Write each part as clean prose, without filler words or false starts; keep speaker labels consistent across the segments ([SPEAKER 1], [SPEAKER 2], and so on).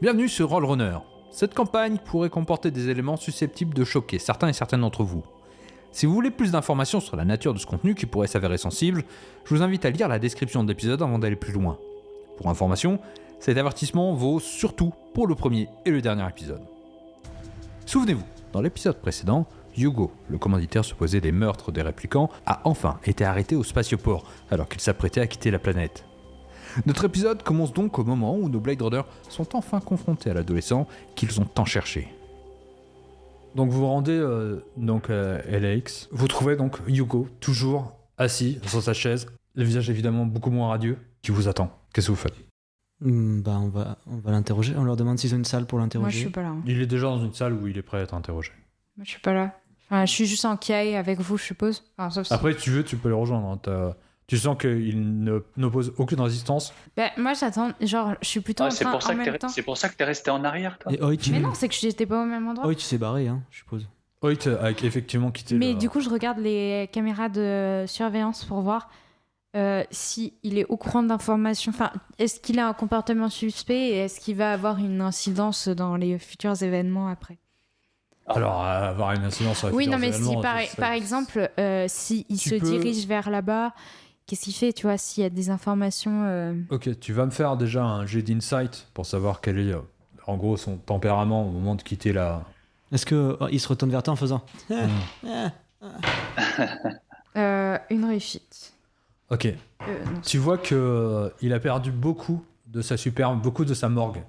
[SPEAKER 1] Bienvenue sur Rollrunner. Cette campagne pourrait comporter des éléments susceptibles de choquer certains et certaines d'entre vous. Si vous voulez plus d'informations sur la nature de ce contenu qui pourrait s'avérer sensible, je vous invite à lire la description de l'épisode avant d'aller plus loin. Pour information, cet avertissement vaut surtout pour le premier et le dernier épisode. Souvenez-vous, dans l'épisode précédent, Hugo, le commanditaire supposé des meurtres des réplicants, a enfin été arrêté au spatioport alors qu'il s'apprêtait à quitter la planète. Notre épisode commence donc au moment où nos Blade Runners sont enfin confrontés à l'adolescent qu'ils ont tant cherché. Donc vous vous rendez à LAX, vous trouvez donc Hugo toujours assis sur sa chaise, le visage évidemment beaucoup moins radieux, qui vous attend. Qu'est-ce que vous faites ?
[SPEAKER 2] On va l'interroger, on leur demande s'ils ont une salle pour l'interroger.
[SPEAKER 3] Moi, je suis pas là. Hein.
[SPEAKER 1] Il est déjà dans une salle où il est prêt à être interrogé.
[SPEAKER 3] Moi, je suis pas là. Enfin, je suis juste en quai avec vous, je suppose. Enfin, sauf si...
[SPEAKER 1] Après, si tu veux, tu peux les rejoindre. Hein. Tu sens qu'il n'oppose aucune résistance.
[SPEAKER 3] Ben, moi, j'attends. Genre, je suis plutôt en train en même temps.
[SPEAKER 4] C'est pour ça que t'es resté en arrière, toi.
[SPEAKER 2] Et Hoyt,
[SPEAKER 3] Mais non, c'est que j'étais pas au même endroit.
[SPEAKER 2] Hoyt, tu s'est barré, hein, je suppose.
[SPEAKER 1] Hoyt a effectivement quitté
[SPEAKER 3] Mais du coup, je regarde les caméras de surveillance pour voir s'il est au courant d'informations. Enfin, est-ce qu'il a un comportement suspect et est-ce qu'il va avoir une incidence dans les futurs événements après ?
[SPEAKER 1] Alors, avoir une incidence sur les
[SPEAKER 3] Oui,
[SPEAKER 1] futurs
[SPEAKER 3] non, mais si
[SPEAKER 1] événements,
[SPEAKER 3] par exemple, s'il se dirige vers là-bas, qu'est-ce qu'il fait, tu vois, s'il y a des informations...
[SPEAKER 1] Ok, tu vas me faire déjà un jet d'insight pour savoir quel est, en gros, son tempérament au moment de quitter la...
[SPEAKER 2] Est-ce qu'il se retourne vers toi en faisant
[SPEAKER 3] une réussite.
[SPEAKER 1] Ok.
[SPEAKER 3] Non.
[SPEAKER 1] Tu vois qu'il a perdu beaucoup de sa superbe, beaucoup de sa morgue.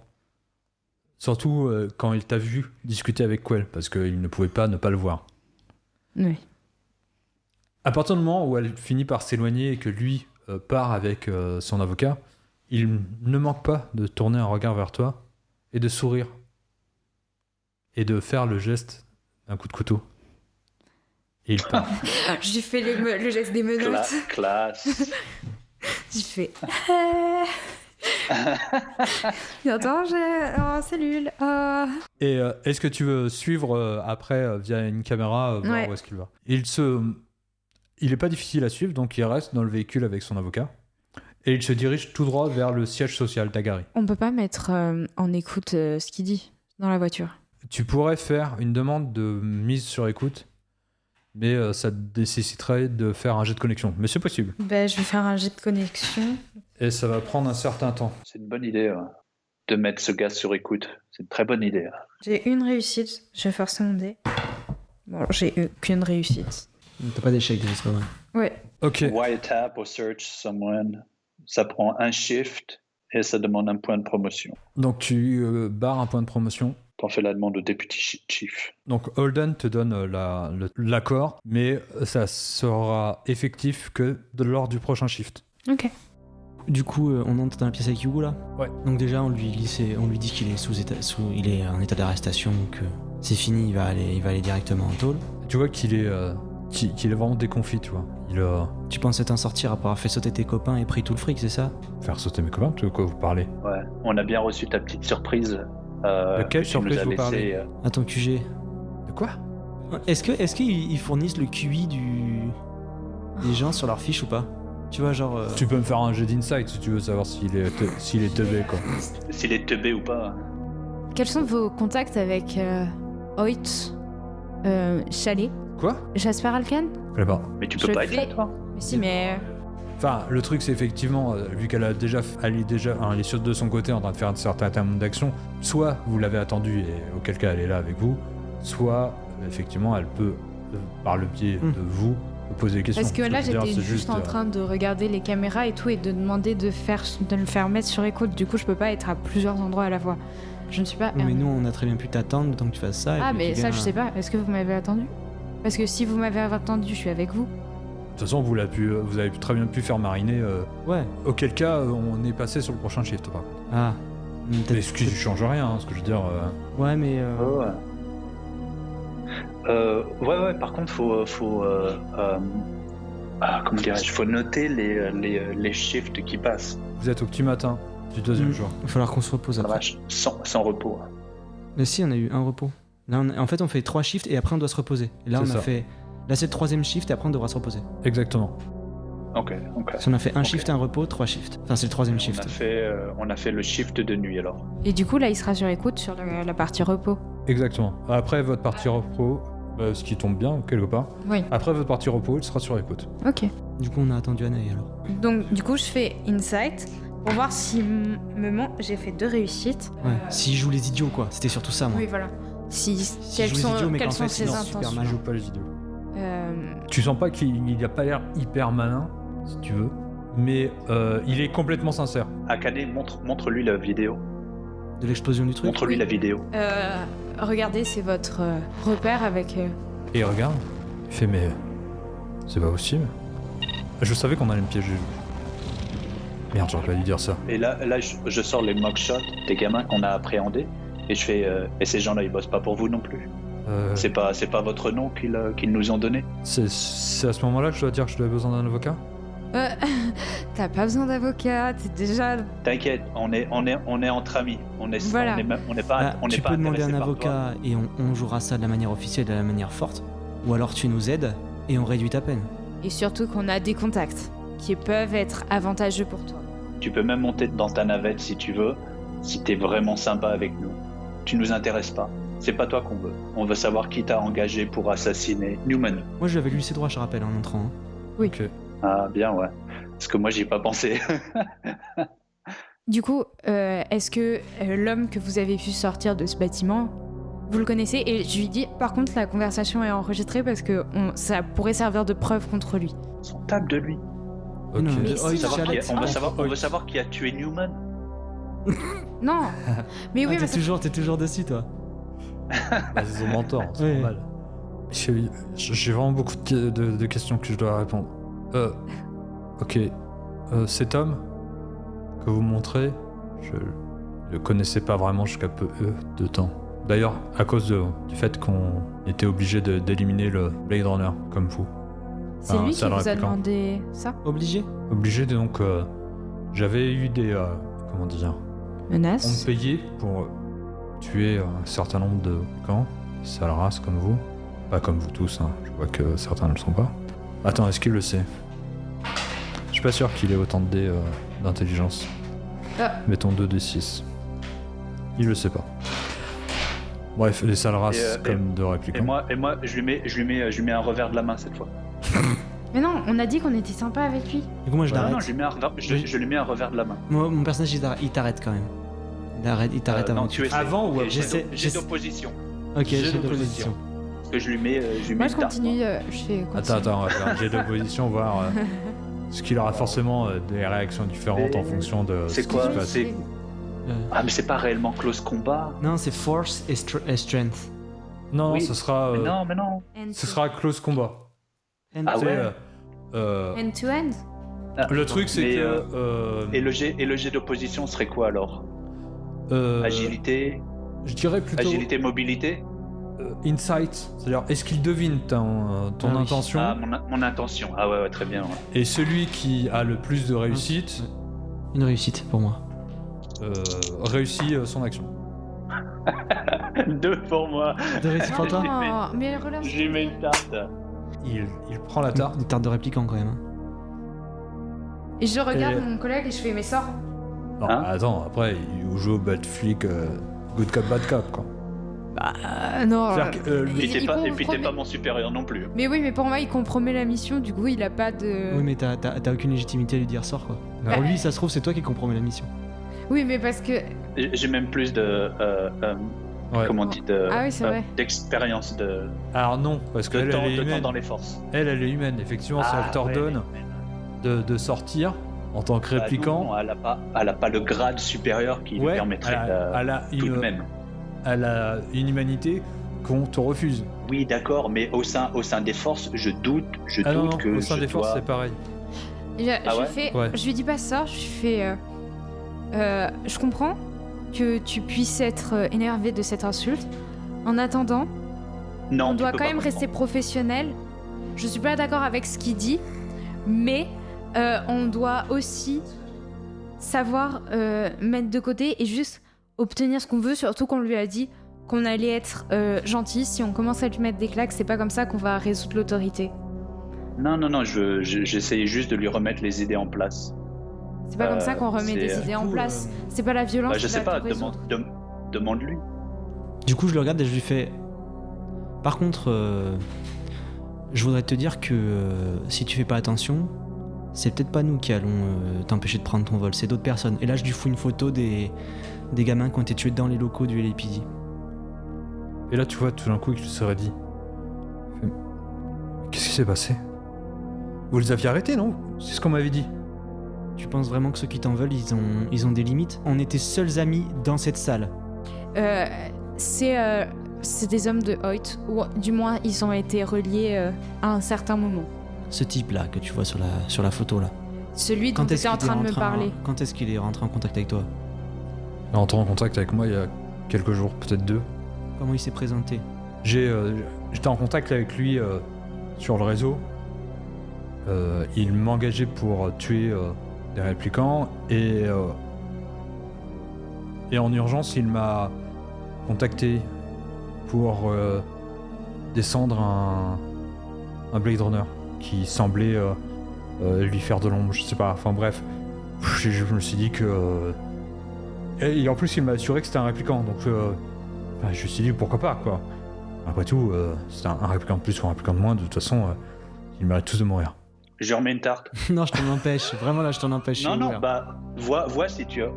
[SPEAKER 1] Surtout quand il t'a vu discuter avec Quell, parce qu'il ne pouvait pas ne pas le voir.
[SPEAKER 3] Oui.
[SPEAKER 1] À partir du moment où elle finit par s'éloigner et que lui part avec son avocat, il ne manque pas de tourner un regard vers toi et de sourire. Et de faire le geste d'un coup de couteau. Et il part.
[SPEAKER 3] J'ai fait le geste des menottes.
[SPEAKER 4] Classe.
[SPEAKER 3] J'ai fait... Bientôt, cellule.
[SPEAKER 1] Et est-ce que tu veux suivre après via une caméra voir
[SPEAKER 3] Ouais.
[SPEAKER 1] où est-ce qu'il va ? Il est pas difficile à suivre, donc il reste dans le véhicule avec son avocat. Et il se dirige tout droit vers le siège social d'Agari.
[SPEAKER 3] On peut pas mettre en écoute ce qu'il dit dans la voiture.
[SPEAKER 1] Tu pourrais faire une demande de mise sur écoute, mais ça nécessiterait de faire un jet de connexion. Mais c'est possible.
[SPEAKER 3] Ben, je vais faire un jet de connexion.
[SPEAKER 1] Et ça va prendre un certain temps.
[SPEAKER 4] C'est une bonne idée de mettre ce gars sur écoute. C'est une très bonne idée.
[SPEAKER 3] J'ai une réussite. Je vais forcer mon dé. Bon, j'ai eu qu'une réussite.
[SPEAKER 2] T'as pas d'échec, déjà, c'est pas mal.
[SPEAKER 3] Ouais.
[SPEAKER 1] Ok.
[SPEAKER 4] Wiretap or search someone, ça prend un shift et ça demande un point de promotion.
[SPEAKER 1] Donc tu barres un point de promotion.
[SPEAKER 4] T'en fais la demande au deputy chief.
[SPEAKER 1] Donc Holden te donne l'accord, mais ça sera effectif que lors du prochain shift.
[SPEAKER 3] Ok.
[SPEAKER 2] Du coup, on entre dans la pièce avec Hugo là.
[SPEAKER 1] Ouais.
[SPEAKER 2] Donc déjà, on lui dit qu'il est il est en état d'arrestation, que c'est fini, il va aller directement en tôle.
[SPEAKER 1] Tu vois qu'il est vraiment déconfit, tu vois.
[SPEAKER 2] Tu pensais t'en sortir après avoir fait sauter tes copains et pris tout le fric, c'est ça ?
[SPEAKER 1] Faire sauter mes copains, de quoi vous parlez ?
[SPEAKER 4] Ouais. On a bien reçu ta petite surprise.
[SPEAKER 1] De quelle
[SPEAKER 4] que tu
[SPEAKER 1] surprise
[SPEAKER 4] nous as
[SPEAKER 1] vous
[SPEAKER 4] laissé,
[SPEAKER 1] parlez ?
[SPEAKER 2] À ton QG.
[SPEAKER 1] De quoi ?
[SPEAKER 2] Est-ce qu'ils fournissent le QI des gens sur leur fiche ou pas ? Tu vois, genre...
[SPEAKER 1] Tu peux me faire un jet d'insight si tu veux savoir s'il est teubé, quoi.
[SPEAKER 4] S'il est teubé ou pas.
[SPEAKER 3] Quels sont vos contacts avec Hoyt, Chalet,
[SPEAKER 1] Quoi ?
[SPEAKER 3] Jasper Alcan ?
[SPEAKER 1] Je connais pas.
[SPEAKER 4] Mais tu peux
[SPEAKER 3] Je
[SPEAKER 4] pas être là,
[SPEAKER 3] fais-
[SPEAKER 4] toi.
[SPEAKER 3] Mais si, mais...
[SPEAKER 1] Enfin, le truc, c'est effectivement, vu qu'elle est de son côté en train de faire un certain terme d'action, soit vous l'avez attendue et auquel cas elle est là avec vous, soit effectivement elle peut, par le biais de vous, vous poser des questions.
[SPEAKER 3] Parce que là,
[SPEAKER 1] je veux dire,
[SPEAKER 3] j'étais
[SPEAKER 1] c'est
[SPEAKER 3] juste en train de regarder les caméras et tout et de demander de le faire mettre sur écoute. Du coup, je peux pas être à plusieurs endroits à la fois. Je ne suis pas...
[SPEAKER 2] Oui, mais nous, on a très bien pu t'attendre tant que tu fasses ça. et
[SPEAKER 3] Ah,
[SPEAKER 2] puis
[SPEAKER 3] mais
[SPEAKER 2] tu
[SPEAKER 3] ça,
[SPEAKER 2] viens-
[SPEAKER 3] je sais pas. Est-ce que vous m'avez attendu ? Parce que si vous m'avez attendu, je suis avec vous.
[SPEAKER 1] De toute façon, vous avez très bien pu faire mariner,
[SPEAKER 2] Ouais.
[SPEAKER 1] auquel cas on est passé sur le prochain shift, par contre.
[SPEAKER 2] Ah.
[SPEAKER 1] Mais ce qui ne change rien, hein, ce que je veux dire...
[SPEAKER 2] Ouais, mais...
[SPEAKER 4] Ouais, par contre, faut comment dirais-je, faut noter les shifts qui passent.
[SPEAKER 1] Vous êtes au petit matin du deuxième jour.
[SPEAKER 2] Il va falloir qu'on se repose
[SPEAKER 4] La
[SPEAKER 2] après.
[SPEAKER 4] vache, sans repos.
[SPEAKER 2] Mais si, on a eu un repos. Là, en fait, on fait 3 shifts et après, on doit se reposer. Et là,
[SPEAKER 1] C'est ça.
[SPEAKER 2] Là, c'est le 3ème shift et après, on devra se reposer.
[SPEAKER 1] Exactement.
[SPEAKER 4] Ok.
[SPEAKER 2] Parce qu'on a fait un
[SPEAKER 4] Ok.
[SPEAKER 2] shift, un repos, 3 shifts. Enfin, c'est le troisième shift.
[SPEAKER 4] On a fait le shift de nuit alors.
[SPEAKER 3] Et du coup, là, il sera sur écoute sur la partie repos.
[SPEAKER 1] Exactement. Après votre partie repos, ce qui tombe bien quelque part.
[SPEAKER 3] Oui.
[SPEAKER 1] Après votre partie repos, il sera sur écoute.
[SPEAKER 3] Ok.
[SPEAKER 2] Du coup, on a attendu Anaï alors.
[SPEAKER 3] Donc, du coup, je fais Insight pour voir si j'ai fait 2 réussites.
[SPEAKER 2] Ouais. S'il joue les idiots, quoi. C'était surtout ça, moi.
[SPEAKER 3] Oui, voilà.
[SPEAKER 2] S'il joue les idiots, mais
[SPEAKER 3] Quelles
[SPEAKER 2] qu'en
[SPEAKER 3] sont
[SPEAKER 2] fait,
[SPEAKER 3] ses
[SPEAKER 2] il est super
[SPEAKER 3] intentions
[SPEAKER 2] malin.
[SPEAKER 1] Je joue pas les idiots.
[SPEAKER 3] Euh,
[SPEAKER 1] Tu sens pas qu'il a pas l'air hyper malin, si tu veux, mais il est complètement sincère.
[SPEAKER 4] Akane, montre-lui la vidéo.
[SPEAKER 2] De l'explosion du truc.
[SPEAKER 4] Montre-lui
[SPEAKER 3] Oui.
[SPEAKER 4] la vidéo.
[SPEAKER 3] Regardez, c'est votre repère avec...
[SPEAKER 1] Et il regarde, il fait mais c'est pas possible. Je savais qu'on allait me piéger. Merde, j'aurais pas dû dire ça.
[SPEAKER 4] Et là je sors les mockshots des gamins qu'on a appréhendés. Et je fais, et ces gens-là, ils bossent pas pour vous non plus. C'est pas votre nom qu'ils nous ont donné.
[SPEAKER 1] C'est à ce moment-là que je dois dire que je dois besoin d'un avocat.
[SPEAKER 3] T'as pas besoin d'avocat, t'es déjà...
[SPEAKER 4] T'inquiète, on est entre amis. On est
[SPEAKER 3] Voilà.
[SPEAKER 4] on n'est pas on n'est
[SPEAKER 2] Tu
[SPEAKER 4] pas
[SPEAKER 2] peux demander
[SPEAKER 4] intéressé
[SPEAKER 2] un
[SPEAKER 4] par toi.
[SPEAKER 2] avocat et on jouera ça de la manière officielle, de la manière forte. Ou alors tu nous aides et on réduit ta peine.
[SPEAKER 3] Et surtout qu'on a des contacts qui peuvent être avantageux pour toi.
[SPEAKER 4] Tu peux même monter dans ta navette si tu veux, si t'es vraiment sympa avec nous. Tu nous intéresses pas. C'est pas toi qu'on veut. On veut savoir qui t'a engagé pour assassiner Newman.
[SPEAKER 2] Moi, je lui avais lu ses droits, je rappelle, en entrant. hein.
[SPEAKER 1] Ok.
[SPEAKER 4] Ah bien ouais. Parce que moi j'y ai pas pensé.
[SPEAKER 3] Du coup, est-ce que l'homme que vous avez vu sortir de ce bâtiment, vous le connaissez? Et je lui dis, par contre, la conversation est enregistrée parce que ça pourrait servir de preuve contre lui.
[SPEAKER 4] On tape de lui.
[SPEAKER 1] Ok.
[SPEAKER 2] Non,
[SPEAKER 3] Mais
[SPEAKER 2] oh,
[SPEAKER 3] si,
[SPEAKER 2] il
[SPEAKER 3] en
[SPEAKER 2] chialait.
[SPEAKER 3] fait,
[SPEAKER 4] On veut savoir qui a tué Newman.
[SPEAKER 3] Non. Mais oui,
[SPEAKER 2] Ah,
[SPEAKER 3] mais
[SPEAKER 2] t'es toujours dessus, toi.
[SPEAKER 1] Bah, c'est son mentor, c'est
[SPEAKER 2] Oui.
[SPEAKER 1] normal. J'ai vraiment beaucoup de questions que je dois répondre. Ok. Cet homme que vous montrez, je le connaissais pas vraiment jusqu'à peu de temps. D'ailleurs, à cause du fait qu'on était obligé d'éliminer le Blade Runner, comme vous.
[SPEAKER 3] c'est lui qui
[SPEAKER 1] ça le
[SPEAKER 3] vous a
[SPEAKER 1] répliquant.
[SPEAKER 3] demandé ça?
[SPEAKER 2] Obligé.
[SPEAKER 1] Obligé, donc j'avais eu des... comment dire? On me
[SPEAKER 3] Menace?
[SPEAKER 1] payait pour tuer un certain nombre de camps, sales races comme vous. Pas comme vous tous, hein. Je vois que certains ne le sont pas. Attends, est-ce qu'il le sait? Je suis pas sûr qu'il ait autant de dés d'intelligence.
[SPEAKER 3] Ah.
[SPEAKER 1] Mettons 2d6. Il le sait pas. Bref, les sales races
[SPEAKER 4] Et,
[SPEAKER 1] comme de
[SPEAKER 4] Et
[SPEAKER 1] répliquants.
[SPEAKER 4] moi je lui mets un revers de la main cette fois.
[SPEAKER 3] Mais non, on a dit qu'on était sympa avec lui.
[SPEAKER 2] Du coup, moi, je
[SPEAKER 4] Non,
[SPEAKER 2] l'arrête.
[SPEAKER 4] non, je lui mets un revers de la main.
[SPEAKER 2] Moi, mon personnage, il t'arrête quand même. Il t'arrête avant
[SPEAKER 4] Non,
[SPEAKER 2] que
[SPEAKER 4] tu es
[SPEAKER 1] Avant ou après?
[SPEAKER 2] J'essaie-
[SPEAKER 4] J'ai d'opposition.
[SPEAKER 2] Ok,
[SPEAKER 4] j'ai
[SPEAKER 2] j'ai
[SPEAKER 4] d'opposition.
[SPEAKER 2] d'opposition.
[SPEAKER 4] Parce que je lui mets
[SPEAKER 3] Moi,
[SPEAKER 4] une
[SPEAKER 3] je
[SPEAKER 4] tarte,
[SPEAKER 3] continue, je fais continue.
[SPEAKER 1] Attends, on va faire un jet d'opposition, voir ce qu'il aura forcément des réactions différentes en fonction de
[SPEAKER 4] c'est
[SPEAKER 1] ce
[SPEAKER 4] quoi,
[SPEAKER 1] qui se passe.
[SPEAKER 4] c'est- Ah mais c'est pas réellement close combat.
[SPEAKER 2] Non, c'est force et strength.
[SPEAKER 1] Non,
[SPEAKER 4] Oui.
[SPEAKER 1] ce sera,
[SPEAKER 4] Mais non.
[SPEAKER 1] ce sera close combat.
[SPEAKER 4] Ah
[SPEAKER 1] Tu sais,
[SPEAKER 4] ouais.
[SPEAKER 3] End to end?
[SPEAKER 1] Le truc, c'est
[SPEAKER 4] Mais,
[SPEAKER 1] que.
[SPEAKER 4] Et le jet d'opposition serait quoi alors?
[SPEAKER 1] euh,
[SPEAKER 4] Agilité,
[SPEAKER 1] Je dirais plutôt
[SPEAKER 4] mobilité.
[SPEAKER 1] insight, c'est-à-dire est-ce qu'il devine ton
[SPEAKER 2] Ah oui.
[SPEAKER 1] intention,
[SPEAKER 4] Ah mon intention. Ah ouais, très bien. Ouais.
[SPEAKER 1] et celui qui a le plus de réussite
[SPEAKER 2] Une réussite pour moi.
[SPEAKER 1] réussit son action.
[SPEAKER 4] 2 pour moi.
[SPEAKER 2] De réussite pour toi
[SPEAKER 3] Non, mais relâche.
[SPEAKER 4] Je lui mets une tarte.
[SPEAKER 1] Il prend la tarte.
[SPEAKER 2] Une tarte de répliquant quand même. hein.
[SPEAKER 3] Et je regarde
[SPEAKER 1] Et-
[SPEAKER 3] mon collègue et je fais mes sorts.
[SPEAKER 1] Non,
[SPEAKER 4] Hein
[SPEAKER 1] attends, après il joue au bad flic, good cop, bad cop quoi.
[SPEAKER 3] Non.
[SPEAKER 1] C'est-à-dire que,
[SPEAKER 4] Et puis t'es
[SPEAKER 3] compromet-
[SPEAKER 4] pas mon supérieur non plus.
[SPEAKER 3] Mais oui, mais pour moi, il compromet la mission, du coup, il a pas de...
[SPEAKER 2] Oui, mais t'as aucune légitimité à lui dire sort quoi.
[SPEAKER 1] Ouais.
[SPEAKER 2] Pour lui, ça se trouve, c'est toi qui compromets la mission.
[SPEAKER 3] Oui, mais parce que...
[SPEAKER 4] J'ai même plus de
[SPEAKER 1] Ouais.
[SPEAKER 4] comment on dit de
[SPEAKER 3] Ah oui, c'est vrai.
[SPEAKER 4] d'expérience de
[SPEAKER 1] Alors non, parce
[SPEAKER 4] de
[SPEAKER 1] qu'elle
[SPEAKER 4] temps,
[SPEAKER 1] elle est
[SPEAKER 4] de temps
[SPEAKER 1] humaine.
[SPEAKER 4] dans les forces.
[SPEAKER 1] Elle est humaine. Effectivement, si
[SPEAKER 4] Ah,
[SPEAKER 1] elle t'ordonne
[SPEAKER 4] ouais.
[SPEAKER 1] de sortir en tant que
[SPEAKER 4] Bah,
[SPEAKER 1] répliquant,
[SPEAKER 4] non, elle a pas le grade supérieur qui lui
[SPEAKER 1] ouais,
[SPEAKER 4] permettrait
[SPEAKER 1] elle a
[SPEAKER 4] tout de même.
[SPEAKER 1] elle a une humanité qu'on te refuse.
[SPEAKER 4] Oui, d'accord, mais au sein des forces, je doute
[SPEAKER 1] Ah non,
[SPEAKER 4] que
[SPEAKER 1] au sein
[SPEAKER 4] je
[SPEAKER 1] des forces,
[SPEAKER 4] dois-
[SPEAKER 1] c'est pareil.
[SPEAKER 3] Je
[SPEAKER 4] ouais
[SPEAKER 3] fais...
[SPEAKER 1] Ouais.
[SPEAKER 3] Je lui dis pas ça, je lui fais... je comprends que tu puisses être énervé de cette insulte. En attendant,
[SPEAKER 4] Non,
[SPEAKER 3] on
[SPEAKER 4] tu
[SPEAKER 3] doit
[SPEAKER 4] peux
[SPEAKER 3] quand
[SPEAKER 4] pas
[SPEAKER 3] même rester professionnel. Je suis pas d'accord avec ce qu'il dit, mais on doit aussi savoir mettre de côté et juste obtenir ce qu'on veut, surtout qu'on lui a dit qu'on allait être gentil. Si on commence à lui mettre des claques, c'est pas comme ça qu'on va résoudre l'autorité.
[SPEAKER 4] Non, j'essayais juste de lui remettre les idées en place.
[SPEAKER 3] C'est pas comme ça qu'on remet des idées en place. C'est pas la violence
[SPEAKER 4] Je
[SPEAKER 3] qui
[SPEAKER 4] sais
[SPEAKER 3] va
[SPEAKER 4] pas,
[SPEAKER 3] tout résoudre.
[SPEAKER 4] demande-lui.
[SPEAKER 2] Du coup, je le regarde et je lui fais... Par contre, je voudrais te dire que si tu fais pas attention, c'est peut-être pas nous qui allons t'empêcher de prendre ton vol, c'est d'autres personnes. Et là, je lui fous une photo des gamins qui ont été tués dans les locaux du LAPD.
[SPEAKER 1] Et là, tu vois, tout d'un coup, il se serait dit... Qu'est-ce qui s'est passé? Vous les aviez arrêtés, non? C'est ce qu'on m'avait dit.
[SPEAKER 2] Tu penses vraiment que ceux qui t'en veulent, ils ont des limites? On était seuls amis dans cette salle.
[SPEAKER 3] C'est des hommes de Hoyt, ou du moins ils ont été reliés à un certain moment.
[SPEAKER 2] Ce type-là que tu vois sur la photo, là.
[SPEAKER 3] Celui dont tu étais en train de me parler.
[SPEAKER 2] Quand est-ce qu'il est rentré en contact avec toi?
[SPEAKER 1] Il est entré en contact avec moi il y a quelques jours, peut-être 2.
[SPEAKER 2] Comment il s'est présenté?
[SPEAKER 1] J'étais en contact avec lui sur le réseau. Il m'engageait pour tuer des réplicants et en urgence il m'a contacté pour descendre un Blade Runner qui semblait lui faire de l'ombre, je sais pas, enfin bref. Je me suis dit que... Et en plus il m'a assuré que c'était un répliquant, donc je me suis dit pourquoi pas quoi. Après tout, c'était un répliquant de plus ou un répliquant de moins, de toute façon, ils méritent tous de mourir.
[SPEAKER 4] Je remets une tarte.
[SPEAKER 2] Non, je t'en empêche, vraiment là je t'en empêche.
[SPEAKER 4] Non, vois si tu as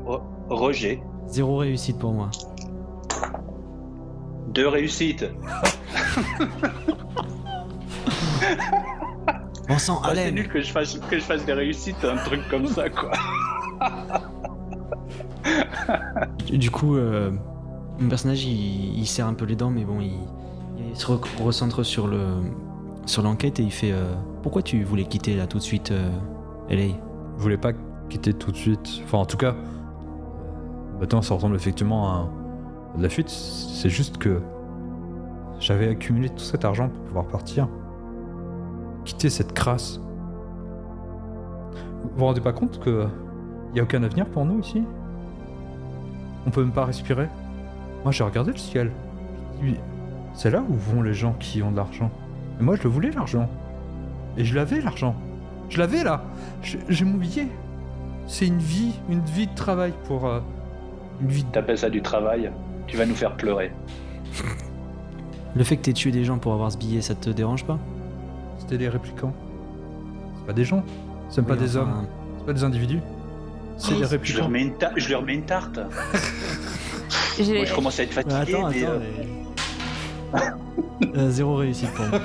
[SPEAKER 4] rejet.
[SPEAKER 2] 0 réussite pour moi.
[SPEAKER 4] 2 réussites.
[SPEAKER 2] On sent
[SPEAKER 4] C'est
[SPEAKER 2] Allen.
[SPEAKER 4] nul que je fasse des réussites, un truc comme ça quoi.
[SPEAKER 2] Du coup, mon personnage il serre un peu les dents, mais bon, il se recentre sur l'enquête et il fait pourquoi tu voulais quitter là tout de suite LA?
[SPEAKER 1] Je voulais pas quitter tout de suite, enfin en tout cas, maintenant ça ressemble effectivement à de la fuite, c'est juste que j'avais accumulé tout cet argent pour pouvoir partir. Quitter cette crasse. Vous vous rendez pas compte que y a aucun avenir pour nous ici? On peut même pas respirer. Moi j'ai regardé le ciel. J'ai dit, c'est là où vont les gens qui ont de l'argent. Et moi je le voulais l'argent. Et je l'avais l'argent. Je l'avais là. J'ai mon billet. C'est une vie de travail pour une vie.
[SPEAKER 4] T'appelles ça du travail? Tu vas nous faire pleurer.
[SPEAKER 2] Le fait que t'aies tué des gens pour avoir ce billet, ça te dérange pas?
[SPEAKER 1] C'était des réplicants. C'est pas des gens. C'est même pas des hommes. C'est pas des individus. C'est des
[SPEAKER 4] Je
[SPEAKER 1] réplicants.
[SPEAKER 4] lui remets une tarte. Moi, je commence à être fatigué.
[SPEAKER 2] Attends,
[SPEAKER 4] mais
[SPEAKER 2] 0 réussite pour moi.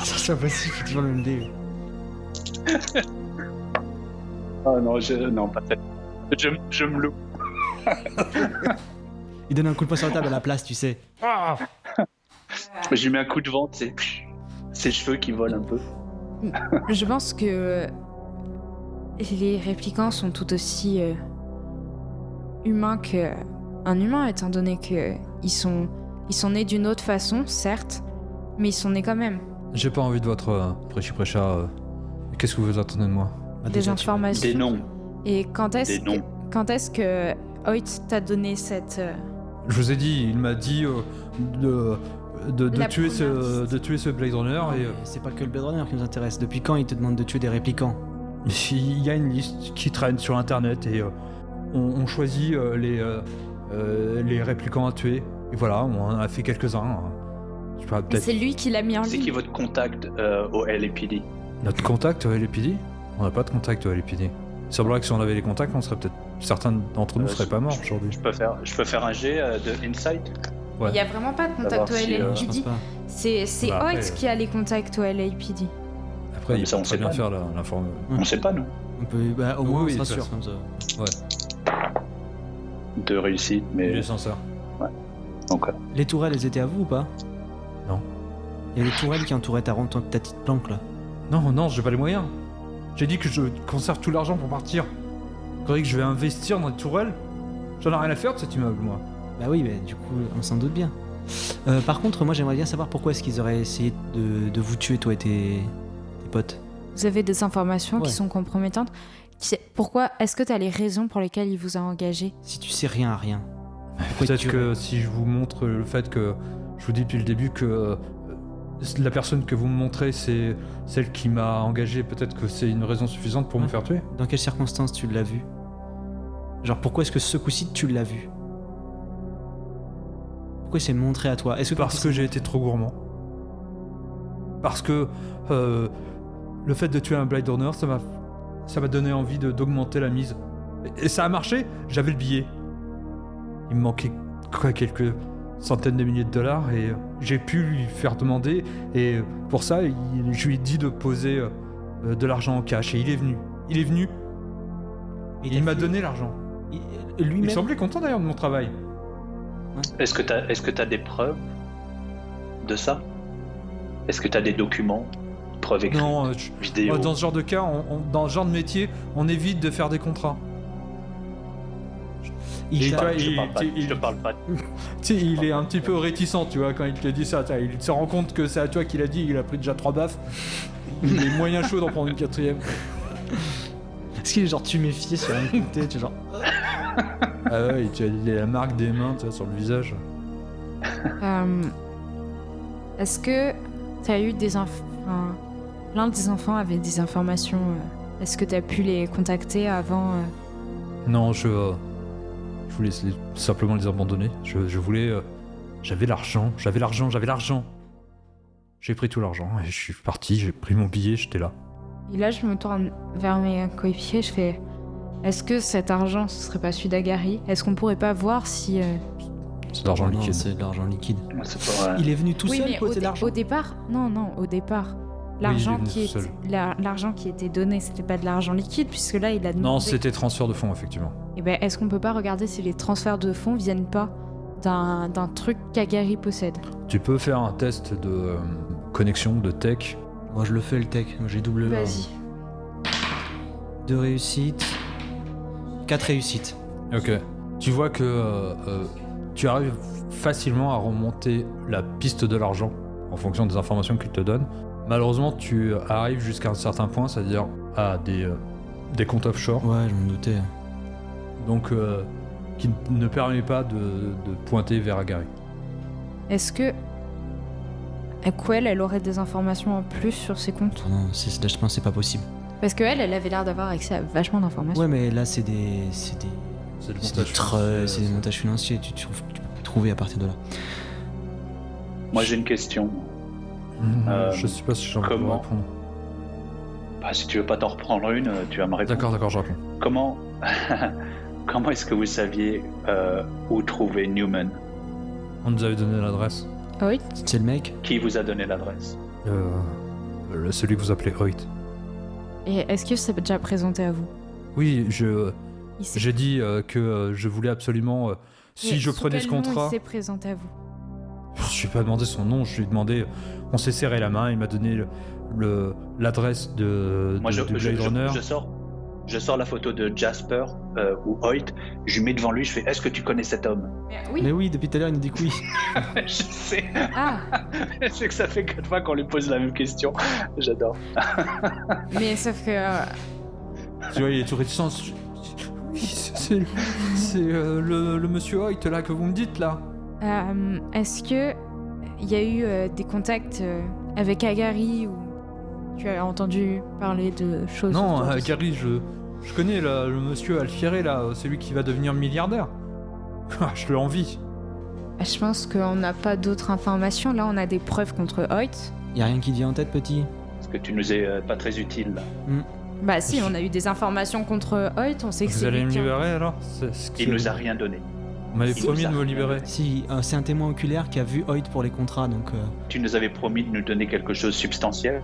[SPEAKER 2] C'est pas possible, c'est toujours le même dé.
[SPEAKER 4] Oh non, pas ça. Je me loupe.
[SPEAKER 2] Il donne un coup de poing sur la table à la place, tu sais.
[SPEAKER 4] Je lui mets un coup de vent, tu sais. Ses cheveux qui volent un peu.
[SPEAKER 3] Je pense que les réplicants sont tout aussi humains qu'un humain, étant donné qu'ils sont nés d'une autre façon, certes, mais ils sont nés quand même.
[SPEAKER 1] J'ai pas envie de votre prêchi-prêcha. Qu'est-ce que vous attendez de moi?
[SPEAKER 3] Des informations.
[SPEAKER 4] Des noms.
[SPEAKER 3] Et quand est-ce que Hoyt t'a donné cette...
[SPEAKER 1] Je vous ai dit, il m'a dit de tuer ce Blade Runner et
[SPEAKER 2] C'est pas que le Blade Runner qui nous intéresse. Depuis quand il te demande de tuer des réplicants?
[SPEAKER 1] il y a une liste qui traîne sur internet et on choisit les réplicants à tuer. Et voilà, on en a fait quelques-uns. Je sais pas,
[SPEAKER 3] Et
[SPEAKER 1] peut-être
[SPEAKER 3] c'est lui qui l'a mis en
[SPEAKER 4] C'est
[SPEAKER 3] ligne.
[SPEAKER 4] qui votre contact au LAPD?
[SPEAKER 1] notre contact au LAPD. On n'a pas de contact au LAPD. Il semblerait que si on avait les contacts, on serait peut-être... Certains d'entre nous seraient pas morts aujourd'hui.
[SPEAKER 4] Je peux faire un jet de insight?
[SPEAKER 1] Ouais.
[SPEAKER 3] Il n'y a vraiment pas de contact au
[SPEAKER 4] Savoir si,
[SPEAKER 2] Je pense
[SPEAKER 3] LAPD.
[SPEAKER 2] pas.
[SPEAKER 3] C'est
[SPEAKER 1] Bah, après,
[SPEAKER 3] Hoyt qui a les contacts au LAPD.
[SPEAKER 1] Après,
[SPEAKER 4] mais
[SPEAKER 1] il
[SPEAKER 4] ça,
[SPEAKER 1] peut
[SPEAKER 4] on
[SPEAKER 1] très
[SPEAKER 4] sait
[SPEAKER 1] bien
[SPEAKER 4] pas.
[SPEAKER 1] faire l'informe.
[SPEAKER 4] On sait pas, nous.
[SPEAKER 2] On peut, au moins
[SPEAKER 1] Oui,
[SPEAKER 2] on
[SPEAKER 1] de
[SPEAKER 2] sera
[SPEAKER 1] toute
[SPEAKER 2] sûr comme ça.
[SPEAKER 4] 2 réussites,
[SPEAKER 1] Il
[SPEAKER 4] mais
[SPEAKER 1] est sincère.
[SPEAKER 4] donc
[SPEAKER 2] Les tourelles, elles étaient à vous ou pas?
[SPEAKER 1] Non.
[SPEAKER 2] Il y a les tourelles qui entouraient ta petite planque là.
[SPEAKER 1] Non, j'ai pas les moyens. J'ai dit que je conserve tout l'argent pour partir. Vous croyez que je vais investir dans les tourelles? J'en ai rien à faire de cet immeuble, moi.
[SPEAKER 2] Bah oui, mais du coup, on s'en doute bien. Par contre, moi j'aimerais bien savoir pourquoi est-ce qu'ils auraient essayé de vous tuer, toi et tes potes.
[SPEAKER 3] Vous avez des informations
[SPEAKER 2] Ouais.
[SPEAKER 3] qui sont compromettantes. Pourquoi est-ce que tu as les raisons pour lesquelles il vous a engagé?
[SPEAKER 2] Si tu sais rien à rien. Pourquoi
[SPEAKER 1] Peut-être
[SPEAKER 2] tu-
[SPEAKER 1] que si je vous montre le fait que je vous dis depuis le début que la personne que vous me montrez, c'est celle qui m'a engagé. Peut-être que c'est une raison suffisante pour me faire tuer.
[SPEAKER 2] Dans quelles circonstances tu l'as vu? Genre, pourquoi est-ce que ce coup-ci, tu l'as vu? Pourquoi il s'est montré à toi? Est-ce que
[SPEAKER 1] Parce que j'ai été trop gourmand. Parce que le fait de tuer un Blade Runner, ça m'a donné envie d'augmenter la mise. Et ça a marché, j'avais le billet. Il me manquait quelques centaines de milliers de dollars et j'ai pu lui faire demander. Et pour ça, je lui ai dit de poser de l'argent en cash. Et il est venu. Et il m'a donné l'argent.
[SPEAKER 2] Lui-même.
[SPEAKER 1] Il semblait content d'ailleurs de mon travail.
[SPEAKER 4] Est-ce que t'as des preuves de ça? Est-ce que t'as des documents, preuves écrites,
[SPEAKER 1] Non,
[SPEAKER 4] vidéos?
[SPEAKER 1] dans ce genre de cas, dans ce genre de métier, on évite de faire des contrats.
[SPEAKER 2] Il
[SPEAKER 4] Je
[SPEAKER 2] t'a-
[SPEAKER 4] te parle pas.
[SPEAKER 1] Tu sais, il est un petit peu réticent, tu vois, quand il te dit ça. Il se rend compte que c'est à toi qu'il a dit, il a pris déjà 3 baffes. Il est moyen chaud d'en prendre une 4ème.
[SPEAKER 2] Est-ce qu'il est genre tuméfié sur un côté, tu sais, genre.
[SPEAKER 1] Ah ouais, il a la marque des mains, tu vois, sur le visage.
[SPEAKER 3] Est-ce que t'as eu des infos... L'un des enfants avait des informations. Est-ce que t'as pu les contacter avant
[SPEAKER 1] Non, je voulais simplement les abandonner. Je voulais... J'avais l'argent. J'ai pris tout l'argent et je suis parti, j'ai pris mon billet, j'étais là.
[SPEAKER 3] Et là, je me tourne vers mes coéquipiers, je fais... Est-ce que cet argent, ce serait pas celui d'Agari? Est-ce qu'on pourrait pas voir si...
[SPEAKER 1] C'est de l'argent
[SPEAKER 2] Non,
[SPEAKER 1] liquide.
[SPEAKER 2] c'est de l'argent liquide.
[SPEAKER 4] C'est pas vrai.
[SPEAKER 2] Il est venu tout
[SPEAKER 3] oui,
[SPEAKER 2] seul
[SPEAKER 3] mais
[SPEAKER 2] poser l'argent.
[SPEAKER 3] au départ... Non, au départ.
[SPEAKER 1] il est
[SPEAKER 3] L'argent
[SPEAKER 1] venu
[SPEAKER 3] qui,
[SPEAKER 1] tout seul.
[SPEAKER 3] l'argent qui était donné, c'était pas de l'argent liquide, puisque là, il a demandé...
[SPEAKER 1] Non, c'était transfert de fonds, effectivement.
[SPEAKER 3] Eh ben, est-ce qu'on peut pas regarder si les transferts de fonds viennent pas d'un truc qu'Agari possède?
[SPEAKER 1] Tu peux faire un test de connexion, de tech.
[SPEAKER 2] Moi, je le fais, le tech. Moi, j'ai double.
[SPEAKER 3] Vas-y.
[SPEAKER 2] 2 réussites. 4 réussites.
[SPEAKER 1] Ok. Tu vois que tu arrives facilement à remonter la piste de l'argent en fonction des informations qu'il te donne. Malheureusement, tu arrives jusqu'à un certain point, c'est-à-dire à des comptes offshore,
[SPEAKER 2] Ouais, je m'en doutais.
[SPEAKER 1] donc qui ne permet pas de pointer vers Agari.
[SPEAKER 3] Est-ce que... Quell, elle aurait des informations en plus sur ses comptes?
[SPEAKER 2] Non, je pense que c'est pas possible.
[SPEAKER 3] Parce que elle avait l'air d'avoir accès à vachement d'informations.
[SPEAKER 2] Ouais, mais là, c'est des
[SPEAKER 1] C'est le
[SPEAKER 2] c'est
[SPEAKER 1] montage
[SPEAKER 2] des
[SPEAKER 1] financier,
[SPEAKER 2] c'est des montages financiers. Tu peux trouver à partir de là.
[SPEAKER 4] Moi, j'ai une question.
[SPEAKER 1] Je sais pas si j'ai envie de
[SPEAKER 4] comment
[SPEAKER 1] répondre.
[SPEAKER 4] Bah, si tu veux pas t'en reprendre une, tu vas me répondre.
[SPEAKER 1] D'accord, je réponds.
[SPEAKER 4] Comment est-ce que vous saviez où trouver Newman?
[SPEAKER 1] On nous avait donné l'adresse.
[SPEAKER 3] Oui.
[SPEAKER 2] C'est le mec.
[SPEAKER 4] Qui vous a donné l'adresse?
[SPEAKER 1] Celui que vous appelez Hoyt.
[SPEAKER 3] Et est-ce que c'est déjà présenté à vous?
[SPEAKER 1] Oui,
[SPEAKER 3] Il s'est-
[SPEAKER 1] j'ai dit que je voulais absolument... si
[SPEAKER 3] Mais
[SPEAKER 1] je
[SPEAKER 3] sous
[SPEAKER 1] prenais ce
[SPEAKER 3] quel nom
[SPEAKER 1] contrat...
[SPEAKER 3] il s'est présenté à vous?
[SPEAKER 1] Je lui ai pas demandé son nom, je lui ai demandé... On s'est serré la main, il m'a donné l'adresse du Blade Runner.
[SPEAKER 4] Je sors la photo de Jasper ou Hoyt, je lui mets devant lui, je fais: est-ce que tu connais cet homme?
[SPEAKER 3] Oui.
[SPEAKER 2] Mais oui, depuis tout à l'heure, il nous dit que oui.
[SPEAKER 4] Je sais.
[SPEAKER 3] Ah,
[SPEAKER 4] Je sais que ça fait 4 fois qu'on lui pose la même question. J'adore.
[SPEAKER 3] mais sauf que...
[SPEAKER 1] Tu vois, il est tout réticent. Oui, c'est le monsieur Hoyt là que vous me dites là.
[SPEAKER 3] Est-ce que il y a eu des contacts avec Agari ou tu as entendu parler de choses?
[SPEAKER 1] Non,
[SPEAKER 3] autour de ça?
[SPEAKER 1] Gary, je connais là, le monsieur Alfieri là, c'est lui qui va devenir milliardaire. Je l'envie.
[SPEAKER 3] Je pense qu'on n'a pas d'autres informations. Là, on a des preuves contre Hoyt.
[SPEAKER 2] Y a rien qui te vient en tête, petit?
[SPEAKER 4] Parce que tu nous es pas très utile là.
[SPEAKER 3] Bah si, on a eu des informations contre Hoyt. On sait que
[SPEAKER 1] Vous
[SPEAKER 3] c'est
[SPEAKER 1] allez
[SPEAKER 3] lui
[SPEAKER 1] me
[SPEAKER 3] qui...
[SPEAKER 1] libérer alors? C'est ce
[SPEAKER 4] Il
[SPEAKER 1] que-
[SPEAKER 4] nous a rien donné.
[SPEAKER 1] Vous m'avez
[SPEAKER 4] Si,
[SPEAKER 1] promis
[SPEAKER 4] ça.
[SPEAKER 1] de me libérer.
[SPEAKER 2] Si, c'est un témoin oculaire qui a vu Hoyt pour les contrats, donc.
[SPEAKER 4] Tu nous avais promis de nous donner quelque chose de substantiel.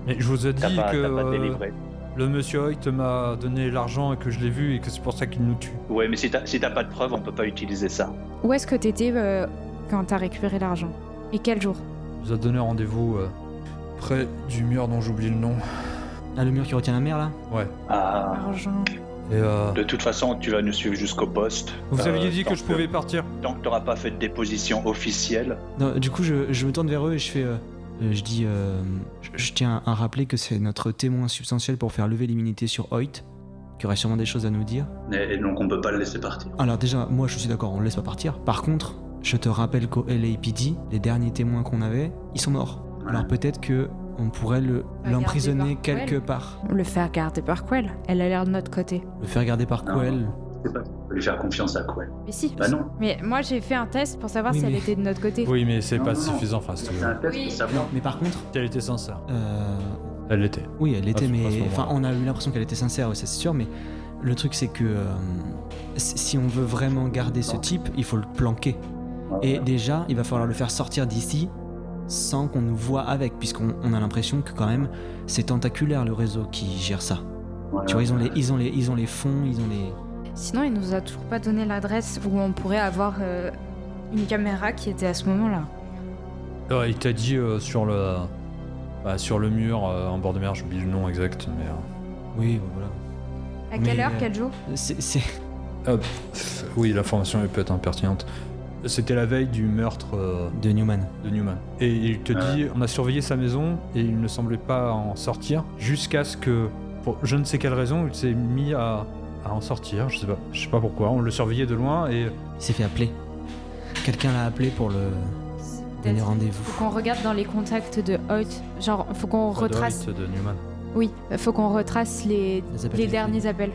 [SPEAKER 1] Mais je vous ai dit
[SPEAKER 4] T'as pas
[SPEAKER 1] que
[SPEAKER 4] délivré.
[SPEAKER 1] le monsieur Hoyt m'a donné l'argent et que je l'ai vu et que c'est pour ça qu'il nous tue.
[SPEAKER 4] Ouais, mais si t'as pas de preuves, on peut pas utiliser ça.
[SPEAKER 3] Où est-ce que t'étais quand t'as récupéré l'argent? Et quel jour?
[SPEAKER 1] Il vous a donné rendez-vous près du mur dont j'oublie le nom.
[SPEAKER 2] Ah, le mur qui retient la mer, là?
[SPEAKER 1] Ouais.
[SPEAKER 4] Ah.
[SPEAKER 3] Argent.
[SPEAKER 1] Et
[SPEAKER 4] De toute façon, tu vas nous suivre jusqu'au poste.
[SPEAKER 1] vous aviez dit que
[SPEAKER 4] tant
[SPEAKER 1] je pouvais partir.
[SPEAKER 4] Tant que t'auras pas fait de déposition officielle.
[SPEAKER 2] Non, du coup, je me tourne vers eux et je fais. Je dis. Je tiens à rappeler que c'est notre témoin substantiel pour faire lever l'immunité sur Hoyt, qui aurait sûrement des choses à nous dire.
[SPEAKER 4] Et donc on peut pas le laisser partir.
[SPEAKER 2] Alors, déjà, moi, je suis d'accord, on le laisse pas partir. Par contre, je te rappelle qu'au LAPD, les derniers témoins qu'on avait, ils sont morts. Alors peut-être que on pourrait l'emprisonner
[SPEAKER 3] par
[SPEAKER 2] quelque
[SPEAKER 3] Quell.
[SPEAKER 2] part.
[SPEAKER 3] Le faire garder par Quell. Elle a l'air de notre côté.
[SPEAKER 2] Le faire garder par
[SPEAKER 4] Non.
[SPEAKER 2] Quell.
[SPEAKER 4] C'est pas on peut lui faire confiance à Quell.
[SPEAKER 3] Mais si.
[SPEAKER 4] Bah non.
[SPEAKER 3] Mais moi, j'ai fait un test pour savoir
[SPEAKER 2] Oui,
[SPEAKER 3] si elle
[SPEAKER 2] mais-
[SPEAKER 3] était de notre côté.
[SPEAKER 1] Oui, mais c'est
[SPEAKER 4] Non,
[SPEAKER 1] pas
[SPEAKER 4] non, non.
[SPEAKER 1] suffisant, enfin, si tu
[SPEAKER 4] C'est
[SPEAKER 1] veux.
[SPEAKER 4] un test
[SPEAKER 3] Oui.
[SPEAKER 4] pour savoir.
[SPEAKER 2] Mais par contre,
[SPEAKER 1] Elle était sincère.
[SPEAKER 2] euh,
[SPEAKER 1] Elle l'était.
[SPEAKER 2] oui, elle était,
[SPEAKER 1] À ce
[SPEAKER 2] mais
[SPEAKER 1] moment-là.
[SPEAKER 2] enfin, on a eu l'impression qu'elle était sincère, oui, ça c'est sûr. Mais le truc, c'est que si on veut vraiment garder ce type, il faut le planquer. Et déjà, il va falloir le faire sortir d'ici sans qu'on nous voit avec, puisqu'on a l'impression que quand même, c'est tentaculaire le réseau qui gère ça.
[SPEAKER 4] Ouais,
[SPEAKER 2] Tu vois,
[SPEAKER 4] ouais.
[SPEAKER 2] ils ont les fonds, ils ont les.
[SPEAKER 3] Sinon, il nous a toujours pas donné l'adresse où on pourrait avoir une caméra qui était à ce moment-là.
[SPEAKER 1] Ouais, il t'a dit sur le mur en bord de mer, j'oublie le nom exact, mais
[SPEAKER 2] Oui, voilà.
[SPEAKER 3] À quelle
[SPEAKER 2] Mais,
[SPEAKER 3] heure, quel jour
[SPEAKER 2] C'est.
[SPEAKER 1] oui, l'information elle peut être impertinente. C'était la veille du meurtre
[SPEAKER 2] De Newman.
[SPEAKER 1] de Newman. Et il te dit, on a surveillé sa maison et il ne semblait pas en sortir jusqu'à ce que, pour je ne sais quelle raison, il s'est mis à en sortir. Je sais pas pourquoi. On le surveillait de loin et
[SPEAKER 2] Il s'est fait appeler. Quelqu'un l'a appelé pour le donner rendez-vous.
[SPEAKER 3] Faut qu'on regarde dans les contacts de Hoyt. Genre, faut qu'on retrace.
[SPEAKER 1] de Newman.
[SPEAKER 3] Oui, faut qu'on retrace les
[SPEAKER 2] appels téléphoniques.
[SPEAKER 3] derniers appels.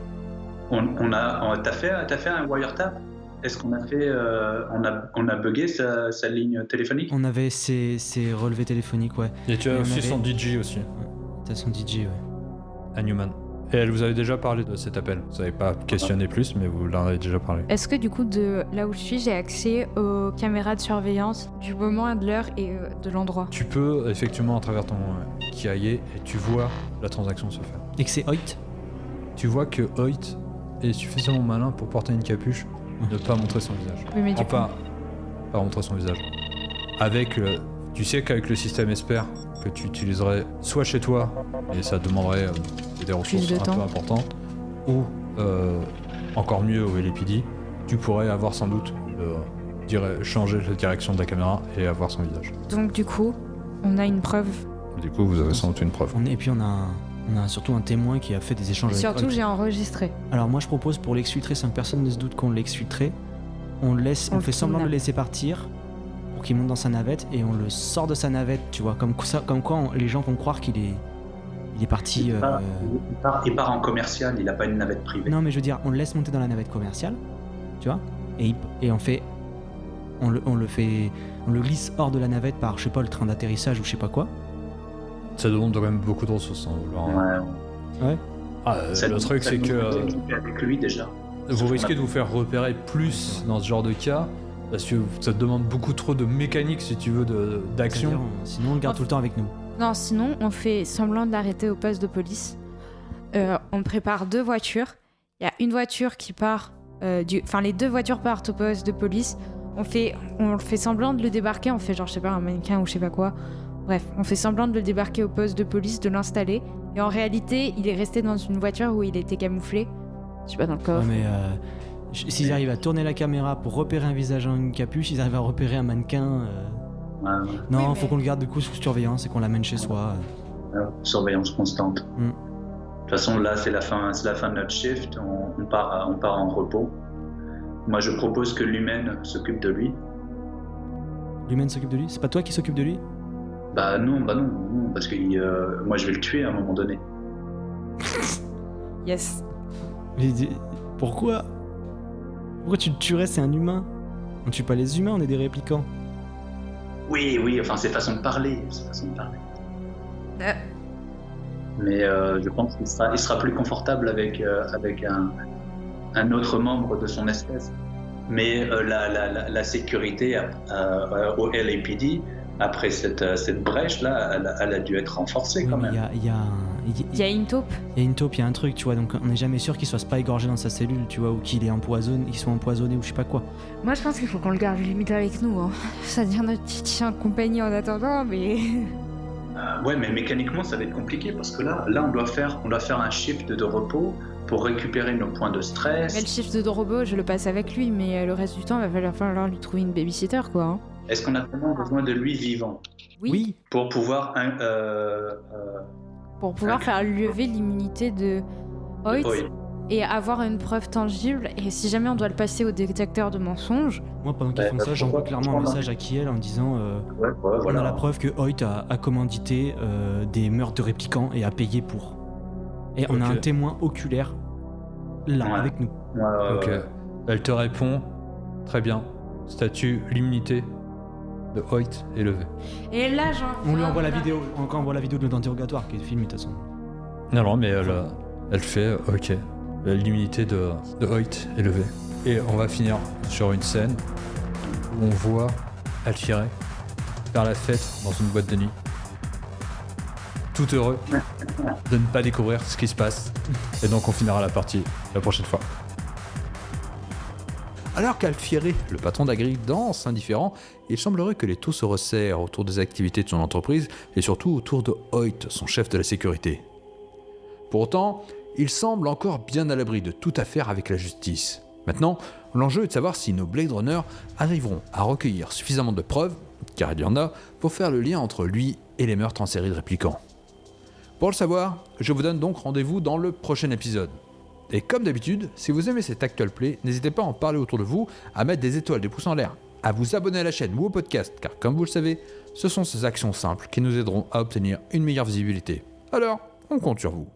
[SPEAKER 4] T'as fait un wiretap? Est-ce qu'on a fait, on a bugué sa ligne téléphonique?
[SPEAKER 2] On avait ses relevés téléphoniques, ouais.
[SPEAKER 1] Et tu
[SPEAKER 2] Et
[SPEAKER 1] as
[SPEAKER 2] on
[SPEAKER 1] aussi
[SPEAKER 2] avait-
[SPEAKER 1] son DJ aussi,
[SPEAKER 2] T'as son DJ, ouais.
[SPEAKER 1] à Newman. Et elle vous avait déjà parlé de cet appel. Vous n'avez pas questionné plus, mais vous l'en avez déjà parlé.
[SPEAKER 3] Est-ce que du coup, de là où je suis, j'ai accès aux caméras de surveillance du moment, de l'heure et de l'endroit?
[SPEAKER 1] Tu peux effectivement à travers ton KIA et tu vois la transaction se faire.
[SPEAKER 2] Et que c'est Hoyt.
[SPEAKER 1] Tu vois que Hoyt est suffisamment malin pour porter une capuche, ne pas montrer son visage.
[SPEAKER 3] Oui, mais du coup,
[SPEAKER 1] Enfin, pas montrer son visage. Avec tu sais qu'avec le système Esper que tu utiliserais soit chez toi, et ça demanderait des ressources
[SPEAKER 3] de
[SPEAKER 1] un
[SPEAKER 3] temps.
[SPEAKER 1] peu importantes, ou encore mieux au LAPD, tu pourrais avoir sans doute changer la direction de la caméra et avoir son visage.
[SPEAKER 3] donc du coup, on a une preuve.
[SPEAKER 1] Du coup, vous avez sans doute une preuve.
[SPEAKER 2] Et puis on a surtout un témoin qui a fait des échanges
[SPEAKER 3] Et
[SPEAKER 2] avec
[SPEAKER 3] surtout,
[SPEAKER 2] Hoyt.
[SPEAKER 3] j'ai enregistré.
[SPEAKER 2] Alors moi je propose pour l'exfiltrer sans que personne ne se doute qu'on l'exfiltrait, on
[SPEAKER 3] On
[SPEAKER 2] fait
[SPEAKER 3] le
[SPEAKER 2] semblant de le
[SPEAKER 3] kidnappe.
[SPEAKER 2] laisser partir pour qu'il monte dans sa navette et on le sort de sa navette, tu vois, comme quoi les gens vont croire qu'il est parti.
[SPEAKER 4] Il part en commercial, il a pas une navette privée.
[SPEAKER 2] Non mais je veux dire, on le laisse monter dans la navette commerciale, tu vois, et on le glisse hors de la navette par, je sais pas, le train d'atterrissage ou je sais pas quoi.
[SPEAKER 1] Ça demande quand même beaucoup de ressources. Hein, vouloir,
[SPEAKER 2] Ouais.
[SPEAKER 1] le truc, c'est que
[SPEAKER 4] avec lui déjà.
[SPEAKER 1] vous risquez de vous faire repérer plus dans ce genre de cas, parce que ça te demande beaucoup trop de mécanique, si tu veux, d'action.
[SPEAKER 2] C'est-à-dire, sinon on le garde tout le temps avec nous.
[SPEAKER 3] Non, sinon, on fait semblant de l'arrêter au poste de police. On prépare 2 voitures. Il y a une voiture qui part... Enfin, les 2 voitures partent au poste de police. On fait semblant de le débarquer. On fait genre, je sais pas, un mannequin ou je sais pas quoi. Bref, on fait semblant de le débarquer au poste de police, de l'installer. Et en réalité, il est resté dans une voiture où il était camouflé. Je sais pas, dans le
[SPEAKER 2] Ouais,
[SPEAKER 3] coffre.
[SPEAKER 2] mais s'ils arrivent à tourner la caméra pour repérer un visage en une capuche, ils arrivent à repérer un mannequin.
[SPEAKER 4] Ouais,
[SPEAKER 2] Non,
[SPEAKER 3] Oui,
[SPEAKER 2] faut
[SPEAKER 3] mais-
[SPEAKER 2] qu'on le garde du coup sous surveillance et qu'on l'amène chez soi.
[SPEAKER 4] surveillance constante.
[SPEAKER 2] Mm.
[SPEAKER 4] De toute façon, là, c'est la fin de notre shift. On part en repos. Moi, je propose que l'humaine s'occupe de lui.
[SPEAKER 2] L'humaine s'occupe de lui. C'est pas toi qui s'occupe de lui?
[SPEAKER 4] Bah non, parce que moi, je vais le tuer à un moment donné.
[SPEAKER 3] Yes.
[SPEAKER 2] Pourquoi tu le tuerais? C'est un humain. On tue pas les humains, on est des réplicants.
[SPEAKER 4] Oui, enfin, c'est façon de parler. Mais je pense qu'il sera plus confortable avec un autre membre de son espèce. Mais la sécurité au LAPD, après cette brèche-là, elle a dû être renforcée
[SPEAKER 2] Oui,
[SPEAKER 4] quand
[SPEAKER 2] mais
[SPEAKER 4] même.
[SPEAKER 2] il
[SPEAKER 3] Il y a une taupe.
[SPEAKER 2] y a une taupe, il y a un truc, tu vois, donc on n'est jamais sûr qu'il soit pas égorgé dans sa cellule, tu vois, ou qu'il soit empoisonné ou je sais pas quoi.
[SPEAKER 3] Moi, je pense qu'il faut qu'on le garde limite avec nous. Hein. Ça devient notre petit chien de compagnie en attendant, mais...
[SPEAKER 4] Ouais, mais mécaniquement, ça va être compliqué parce que là, on doit faire un shift de repos pour récupérer nos points de stress.
[SPEAKER 3] Mais le shift de robot, je le passe avec lui, mais le reste du temps, il va falloir lui trouver une babysitter, quoi. Hein.
[SPEAKER 4] Est-ce qu'on a vraiment besoin de lui vivant
[SPEAKER 3] Oui.
[SPEAKER 4] pour pouvoir
[SPEAKER 3] Pour pouvoir faire lever l'immunité de Hoyt.
[SPEAKER 4] Oui.
[SPEAKER 3] et avoir une preuve tangible. Et si jamais on doit le passer au détecteur de mensonges.
[SPEAKER 2] Moi, pendant qu'ils font ça, j'envoie clairement un message à Kiel en disant on a la preuve que Hoyt a commandité des meurtres de répliquants et a payé pour. Et on a un témoin oculaire là, avec nous.
[SPEAKER 1] Ok. Elle te répond, très bien, statut, l'immunité de Hoyt est levée.
[SPEAKER 3] Et là,
[SPEAKER 2] on lui envoie la vidéo, on envoie la vidéo de l'interrogatoire qui est filmée de toute façon.
[SPEAKER 1] Non, mais elle fait, ok, l'immunité de Hoyt est levée. Et on va finir sur une scène où on voit Alfieri faire la fête dans une boîte de nuit. Tout heureux de ne pas découvrir ce qui se passe. Et donc on finira la partie la prochaine fois. Alors qu'Alfieri, le patron d'Agri, danse indifférent, il semblerait que les taux se resserrent autour des activités de son entreprise et surtout autour de Hoyt, son chef de la sécurité. Pour autant, il semble encore bien à l'abri de toute affaire avec la justice. Maintenant, l'enjeu est de savoir si nos Blade Runners arriveront à recueillir suffisamment de preuves, car il y en a, pour faire le lien entre lui et les meurtres en série de répliquants. Pour le savoir, je vous donne donc rendez-vous dans le prochain épisode. Et comme d'habitude, si vous aimez cet Actual Play, n'hésitez pas à en parler autour de vous, à mettre des étoiles, des pouces en l'air, à vous abonner à la chaîne ou au podcast, car comme vous le savez, ce sont ces actions simples qui nous aideront à obtenir une meilleure visibilité. Alors, on compte sur vous.